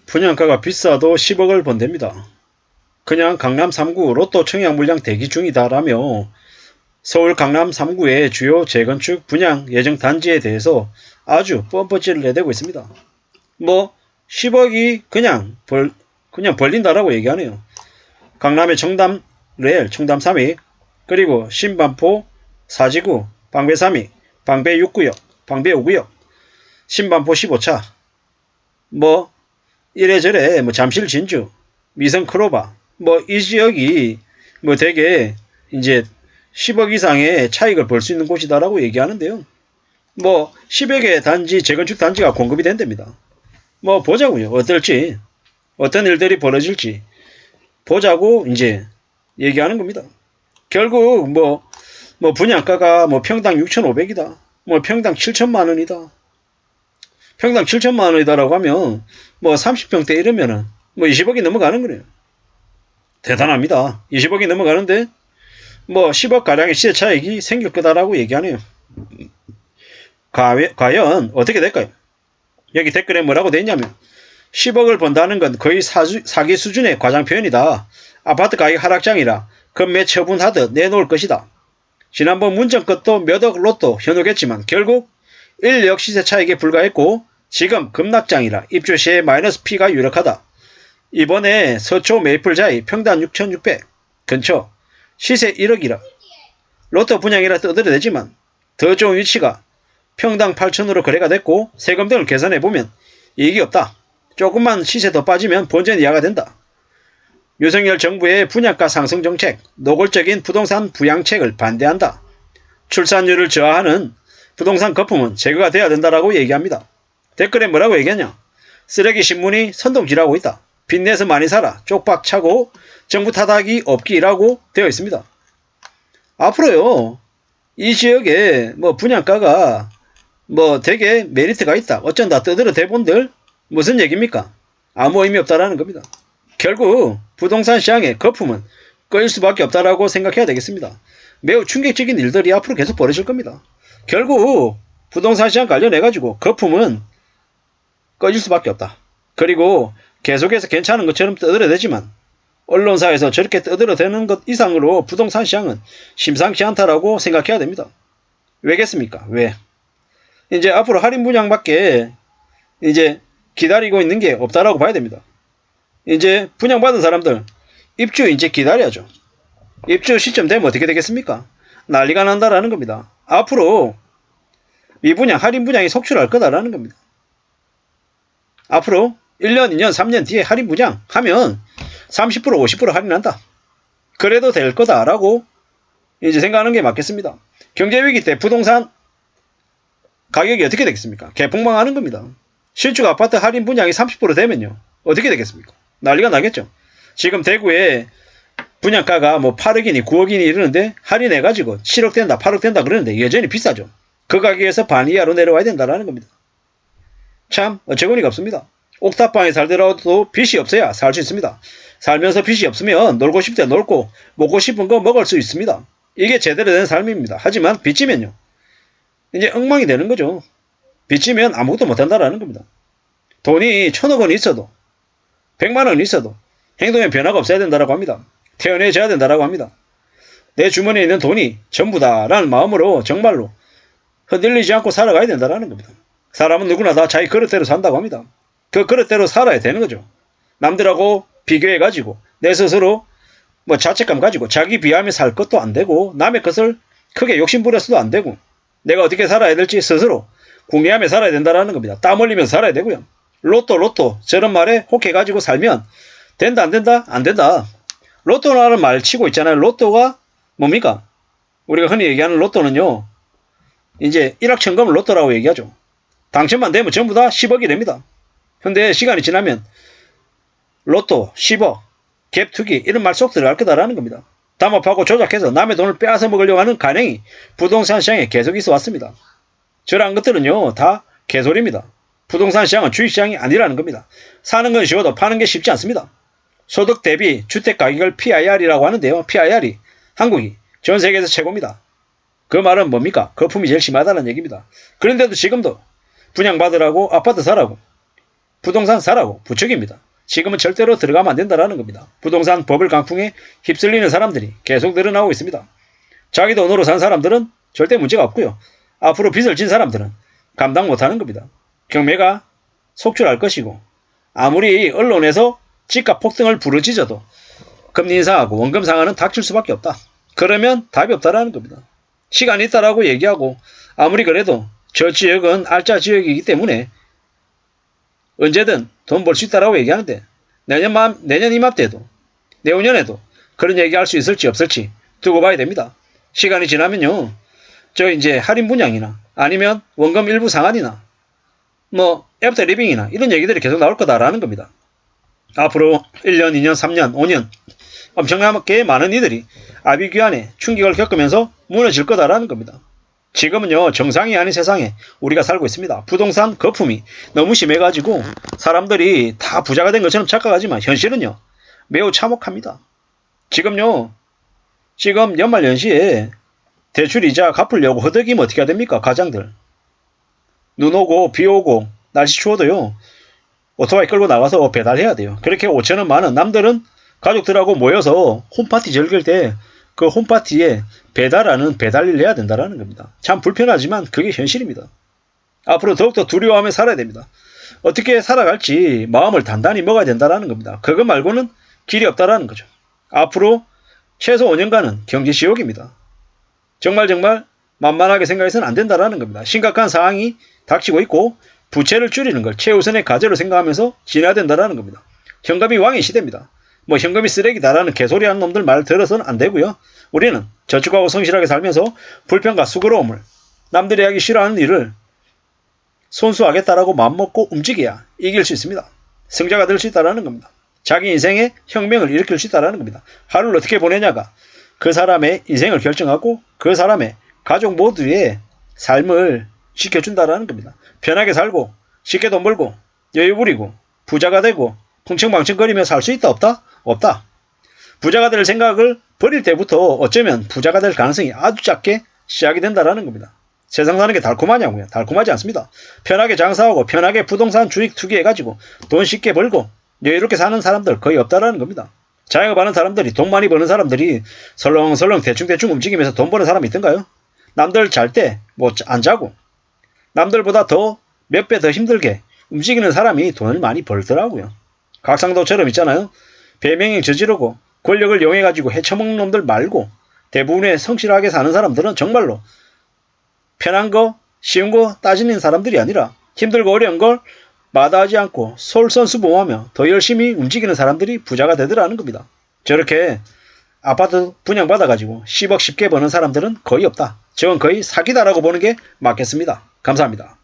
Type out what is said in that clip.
분양가가 비싸도 10억을 번댑니다. 그냥 강남 3구 로또 청약 물량 대기 중이다라며 서울 강남 3구의 주요 재건축 분양 예정 단지에 대해서 아주 뻔뻔지를 내대고 있습니다. 10억이 그냥 벌린다라고 얘기하네요. 강남의 청담 레일, 청담 3위, 그리고 신반포 4지구, 방배 3위, 방배 6구역, 방배 5구역, 신반포 15차, 이래저래 잠실 진주, 미성 크로바, 이 지역이 되게 이제 10억 이상의 차익을 벌 수 있는 곳이다라고 얘기하는데요. 10여 개 단지, 재건축 단지가 공급이 된답니다. 보자고요. 어떨지, 어떤 일들이 벌어질지 보자고 이제 얘기하는 겁니다. 결국 분양가가 평당 6,500이다. 평당 7천만 원이다. 평당 7천만 원이다라고 하면 30평대 이러면은 20억이 넘어가는 거네요. 대단합니다. 20억이 넘어가는데 10억 가량의 시세 차익이 생길 거다라고 얘기하네요. 과연 어떻게 될까요? 여기 댓글에 뭐라고 돼 있냐면 10억을 번다는 건 거의 사기 수준의 과장 표현이다. 아파트 가격 하락장이라 급매 처분하듯 내놓을 것이다. 지난번 문정 것도 몇억 로또 현혹했지만 결국 인력 시세 차익에 불과했고 지금 급락장이라 입주 시에 마이너스 P가 유력하다. 이번에 서초 메이플자이 평당 6,600 근처 시세 1억이라 로또 분양이라 떠들어대지만 더 좋은 위치가 평당 8천으로 거래가 됐고 세금 등을 계산해보면 이익이 없다. 조금만 시세 더 빠지면 본전 이하가 된다. 윤석열 정부의 분양가 상승 정책, 노골적인 부동산 부양책을 반대한다. 출산율을 저하하는 부동산 거품은 제거가 돼야 된다라고 얘기합니다. 댓글에 뭐라고 얘기하냐? 쓰레기 신문이 선동질하고 있다. 빚내서 많이 살아. 쪽박 차고 정부 타닥이 없기라고 되어 있습니다. 앞으로요. 이 지역에 분양가가 되게 메리트가 있다. 어쩐다 떠들어 대본들 무슨 얘기입니까? 아무 의미 없다라는 겁니다. 결국 부동산 시장의 거품은 꺼일 수밖에 없다라고 생각해야 되겠습니다. 매우 충격적인 일들이 앞으로 계속 벌어질 겁니다. 결국 부동산 시장 관련해가지고 거품은 꺼질 수밖에 없다. 그리고 계속해서 괜찮은 것처럼 떠들어대지만 언론사에서 저렇게 떠들어대는 것 이상으로 부동산 시장은 심상치 않다라고 생각해야 됩니다. 왜겠습니까? 왜? 이제 앞으로 할인 분양밖에 이제 기다리고 있는 게 없다라고 봐야 됩니다. 이제 분양받은 사람들 입주 이제 기다려야죠. 입주 시점 되면 어떻게 되겠습니까? 난리가 난다라는 겁니다. 앞으로 미분양, 할인 분양이 속출할 거다라는 겁니다. 앞으로 1년, 2년, 3년 뒤에 할인 분양 하면 30%, 50% 할인한다. 그래도 될 거다라고 이제 생각하는 게 맞겠습니다. 경제위기 때 부동산 가격이 어떻게 되겠습니까? 개폭망하는 겁니다. 신축 아파트 할인 분양이 30% 되면요. 어떻게 되겠습니까? 난리가 나겠죠. 지금 대구에 분양가가 8억이니 9억이니 이러는데 할인해가지고 7억 된다, 8억 된다 그러는데 여전히 비싸죠. 그 가격에서 반 이하로 내려와야 된다는 겁니다. 참 어처구니가 없습니다. 옥탑방에 살더라도 빚이 없어야 살 수 있습니다. 살면서 빚이 없으면 놀고 싶을 때 놀고 먹고 싶은 거 먹을 수 있습니다. 이게 제대로 된 삶입니다. 하지만 빚지면요. 이제 엉망이 되는 거죠. 빚지면 아무것도 못한다라는 겁니다. 돈이 1,000억 원 있어도 100만 원 있어도 행동에 변화가 없어야 된다라고 합니다. 태어나줘야 된다라고 합니다. 내 주머니에 있는 돈이 전부다라는 마음으로 정말로 흔들리지 않고 살아가야 된다라는 겁니다. 사람은 누구나 다 자기 그릇대로 산다고 합니다. 그 그릇대로 살아야 되는 거죠. 남들하고 비교해가지고 내 스스로 자책감 가지고 자기 비하며 살 것도 안 되고 남의 것을 크게 욕심부려서도 안 되고 내가 어떻게 살아야 될지 스스로 궁리하며 살아야 된다라는 겁니다. 땀 흘리면서 살아야 되고요. 로또 저런 말에 혹해가지고 살면 된다 안 된다? 안 된다. 로또라는 말 치고 있잖아요. 로또가 뭡니까? 우리가 흔히 얘기하는 로또는요. 이제 일확천금 로또라고 얘기하죠. 당첨만 되면 전부 다 10억이 됩니다. 근데 시간이 지나면 로또, 10억, 갭투기 이런 말 속 들어갈 거다라는 겁니다. 담합하고 조작해서 남의 돈을 빼앗아 먹으려고 하는 간행이 부동산 시장에 계속 있어 왔습니다. 저런 것들은요 다 개소리입니다. 부동산 시장은 주식시장이 아니라는 겁니다. 사는 건 쉬워도 파는 게 쉽지 않습니다. 소득 대비 주택 가격을 PIR이라고 하는데요. PIR이 한국이 전 세계에서 최고입니다. 그 말은 뭡니까? 거품이 제일 심하다는 얘기입니다. 그런데도 지금도 분양받으라고 아파트 사라고 부동산 사라고 부추깁니다. 지금은 절대로 들어가면 안 된다라는 겁니다. 부동산 버블 강풍에 휩쓸리는 사람들이 계속 늘어나고 있습니다. 자기 돈으로 산 사람들은 절대 문제가 없고요. 앞으로 빚을 진 사람들은 감당 못하는 겁니다. 경매가 속출할 것이고 아무리 언론에서 집값 폭등을 부르짖어도 금리 인상하고 원금 상한은 닥칠 수밖에 없다. 그러면 답이 없다라는 겁니다. 시간이 있다라고 얘기하고 아무리 그래도 저 지역은 알짜 지역이기 때문에 언제든 돈 벌 수 있다라고 얘기하는데 내년 이맘때도 내후년에도 그런 얘기할 수 있을지 없을지 두고 봐야 됩니다. 시간이 지나면요. 저 이제 할인 분양이나 아니면 원금 일부 상한이나 뭐 애프터 리빙이나 이런 얘기들이 계속 나올 거다라는 겁니다. 앞으로 1년, 2년, 3년, 5년 엄청나게 많은 이들이 아비규환의 충격을 겪으면서 무너질 거다라는 겁니다. 지금은요. 정상이 아닌 세상에 우리가 살고 있습니다. 부동산 거품이 너무 심해가지고 사람들이 다 부자가 된 것처럼 착각하지만 현실은요. 매우 참혹합니다. 지금 연말연시에 대출이자 갚으려고 허덕이면 어떻게 해야 됩니까? 가장들. 눈 오고 비 오고 날씨 추워도요. 오토바이 끌고 나가서 배달해야 돼요. 그렇게 5천원 만원. 남들은 가족들하고 모여서 홈파티 즐길 때 그 홈파티에 배달하는 배달일을 해야 된다는 겁니다. 참 불편하지만 그게 현실입니다. 앞으로 더욱더 두려워하며 살아야 됩니다. 어떻게 살아갈지 마음을 단단히 먹어야 된다는 겁니다. 그거 말고는 길이 없다라는 거죠. 앞으로 최소 5년간은 경제지옥입니다. 정말 만만하게 생각해서는 안 된다라는 겁니다. 심각한 상황이 닥치고 있고 부채를 줄이는 걸 최우선의 과제로 생각하면서 지내야 된다는 겁니다. 현금이 왕의 시대입니다. 뭐 현금이 쓰레기다라는 개소리하는 놈들 말 들어서는 안 되고요. 우리는 저축하고 성실하게 살면서 불평과 수고로움을 남들이 하기 싫어하는 일을 손수하겠다라고 마음먹고 움직여야 이길 수 있습니다. 승자가 될 수 있다는 겁니다. 자기 인생의 혁명을 일으킬 수 있다는 겁니다. 하루를 어떻게 보내냐가 그 사람의 인생을 결정하고 그 사람의 가족 모두의 삶을 지켜준다는 겁니다. 편하게 살고 쉽게 돈 벌고 여유 부리고 부자가 되고 풍청망청거리며 살 수 있다 없다? 없다. 부자가 될 생각을 버릴 때부터 어쩌면 부자가 될 가능성이 아주 작게 시작이 된다는 겁니다. 세상 사는 게 달콤하냐고요? 달콤하지 않습니다. 편하게 장사하고 편하게 부동산 주식 투기해가지고 돈 쉽게 벌고 여유롭게 사는 사람들 거의 없다라는 겁니다. 자영업하는 사람들이 돈 많이 버는 사람들이 설렁설렁 대충 움직이면서 돈 버는 사람이 있던가요? 남들 잘 때 뭐 안 자고 남들보다 더 몇 배 더 힘들게 움직이는 사람이 돈을 많이 벌더라고요. 각상도처럼 있잖아요. 배명행 저지르고 권력을 이용해가지고 헤쳐먹는 놈들 말고 대부분의 성실하게 사는 사람들은 정말로 편한 거 쉬운 거 따지는 사람들이 아니라 힘들고 어려운 걸 마다하지 않고 솔선수범하며 더 열심히 움직이는 사람들이 부자가 되더라는 겁니다. 저렇게 아파트 분양받아가지고 10억 쉽게 버는 사람들은 거의 없다. 저건 거의 사기다라고 보는 게 맞겠습니다. 감사합니다.